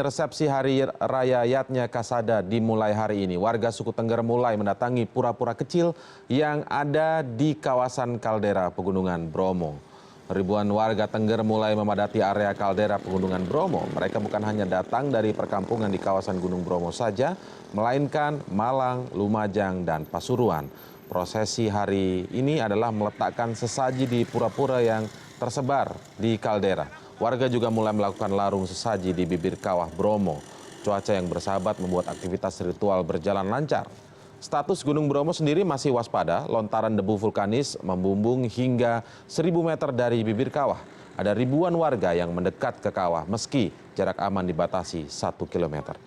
Resepsi Hari Raya Yatnya Kasada dimulai hari ini. Warga suku Tengger mulai mendatangi pura-pura kecil yang ada di kawasan kaldera Pegunungan Bromo. Ribuan warga Tengger mulai memadati area kaldera Pegunungan Bromo. Mereka bukan hanya datang dari perkampungan di kawasan Gunung Bromo saja, melainkan Malang, Lumajang, dan Pasuruan. Prosesi hari ini adalah meletakkan sesaji di pura-pura yang tersebar di kaldera. Warga juga mulai melakukan larung sesaji di bibir kawah Bromo. Cuaca yang bersahabat membuat aktivitas ritual berjalan lancar. Status Gunung Bromo sendiri masih waspada, lontaran debu vulkanis membumbung hingga 1.000 meter dari bibir kawah. Ada ribuan warga yang mendekat ke kawah meski jarak aman dibatasi 1 kilometer.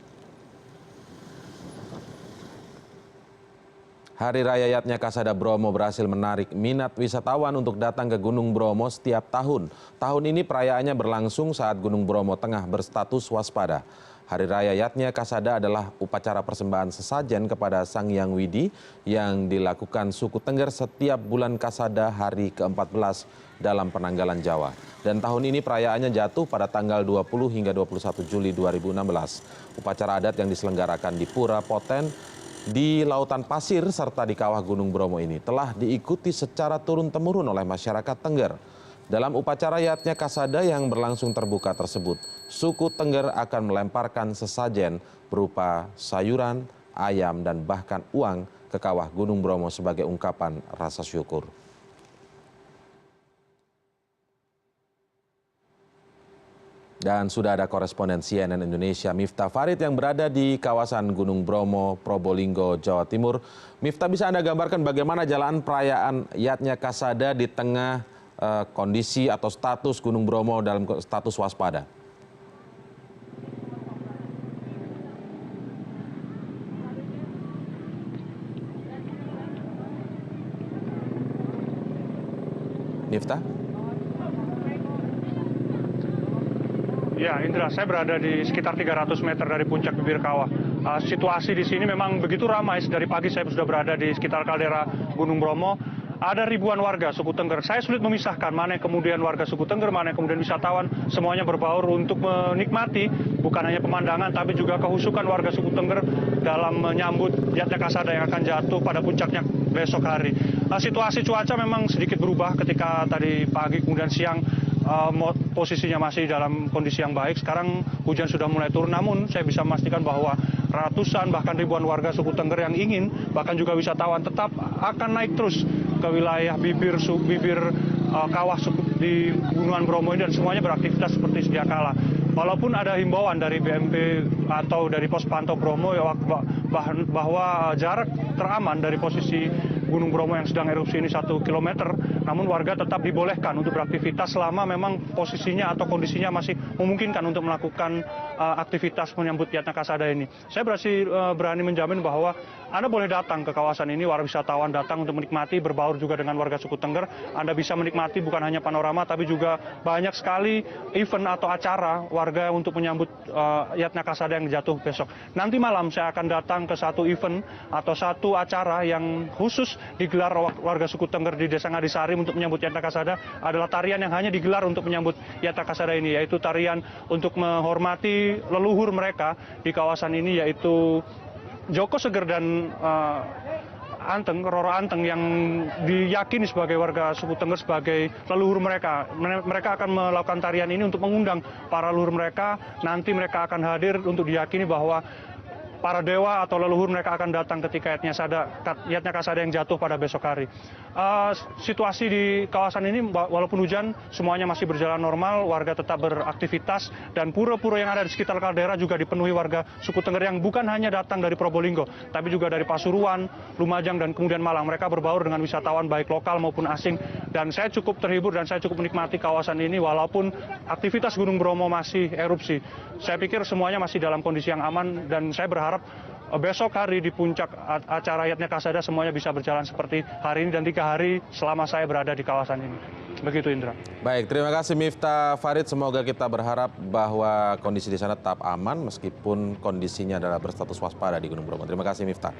Hari Raya Yatnya Kasada Bromo berhasil menarik minat wisatawan untuk datang ke Gunung Bromo setiap tahun. Tahun ini perayaannya berlangsung saat Gunung Bromo tengah berstatus waspada. Hari Raya Yatnya Kasada adalah upacara persembahan sesajen kepada Sang Hyang Widi yang dilakukan suku Tengger setiap bulan Kasada hari ke-14 dalam penanggalan Jawa. Dan tahun ini perayaannya jatuh pada tanggal 20 hingga 21 Juli 2016. Upacara adat yang diselenggarakan di Pura Poten, di Lautan Pasir serta di kawah Gunung Bromo ini telah diikuti secara turun-temurun oleh masyarakat Tengger. Dalam upacara Yatnya Kasada yang berlangsung terbuka tersebut, suku Tengger akan melemparkan sesajen berupa sayuran, ayam, dan bahkan uang ke kawah Gunung Bromo sebagai ungkapan rasa syukur. Dan sudah ada koresponden CNN Indonesia Miftah Farid yang berada di kawasan Gunung Bromo, Probolinggo, Jawa Timur. Miftah, bisa Anda gambarkan bagaimana jalan perayaan Yatnya Kasada di tengah kondisi atau status Gunung Bromo dalam status waspada? Miftah? Ya, Indra, saya berada di sekitar 300 meter dari puncak bibir kawah. Situasi di sini memang begitu ramai. Dari pagi saya sudah berada di sekitar kaldera Gunung Bromo. Ada ribuan warga suku Tengger. Saya sulit memisahkan mana yang kemudian warga suku Tengger, mana yang kemudian wisatawan. Semuanya berbaur untuk menikmati bukan hanya pemandangan, tapi juga kehusukan warga suku Tengger dalam menyambut Yatnya Kasada yang akan jatuh pada puncaknya besok hari. Situasi cuaca memang sedikit berubah ketika tadi pagi kemudian siang. Posisinya masih dalam kondisi yang baik. Sekarang hujan sudah mulai turun, namun saya bisa memastikan bahwa ratusan bahkan ribuan warga suku Tengger yang ingin, bahkan juga wisatawan tetap akan naik terus ke wilayah bibir kawah di Gunungan Bromo ini, dan semuanya beraktivitas seperti sedia kala. Walaupun ada himbauan dari BMP atau dari pos pantau Bromo bahwa jarak teraman dari posisi Gunung Bromo yang sedang erupsi ini 1 kilometer, namun warga tetap dibolehkan untuk beraktivitas selama memang posisinya atau kondisinya masih memungkinkan untuk melakukan aktivitas menyambut Yatnya Kasada ini. Saya berani menjamin bahwa Anda boleh datang ke kawasan ini, warga wisatawan datang untuk menikmati, berbaur juga dengan warga suku Tengger. Anda bisa menikmati bukan hanya panorama, tapi juga banyak sekali event atau acara warga untuk menyambut Yatnya Kasada yang jatuh besok. Nanti malam saya akan datang ke satu event atau satu acara yang khusus digelar warga suku Tengger di Desa Ngadisari untuk menyambut Yatnya Kasada. Adalah tarian yang hanya digelar untuk menyambut Yatnya Kasada ini, yaitu tarian untuk menghormati leluhur mereka di kawasan ini, yaitu Joko Seger dan Anteng, Roro Anteng, yang diyakini sebagai warga suku Tengger sebagai leluhur mereka. Mereka akan melakukan tarian ini untuk mengundang para leluhur mereka. Nanti mereka akan hadir untuk diyakini bahwa para dewa atau leluhur mereka akan datang ketika Yatnya Kasada yang jatuh pada besok hari. Situasi di kawasan ini walaupun hujan semuanya masih berjalan normal, warga tetap beraktivitas, dan pura-pura yang ada di sekitar kaldera juga dipenuhi warga suku Tengger yang bukan hanya datang dari Probolinggo, tapi juga dari Pasuruan, Lumajang, dan kemudian Malang. Mereka berbaur dengan wisatawan baik lokal maupun asing, dan saya cukup terhibur dan saya cukup menikmati kawasan ini walaupun aktivitas Gunung Bromo masih erupsi. Saya pikir semuanya masih dalam kondisi yang aman, dan saya berharap besok hari di puncak acara Yatnya Kasada semuanya bisa berjalan seperti hari ini dan 3 hari selama saya berada di kawasan ini. Begitu, Indra. Baik, terima kasih Miftah Farid. Semoga kita berharap bahwa kondisi di sana tetap aman meskipun kondisinya adalah berstatus waspada di Gunung Bromo. Terima kasih Miftah.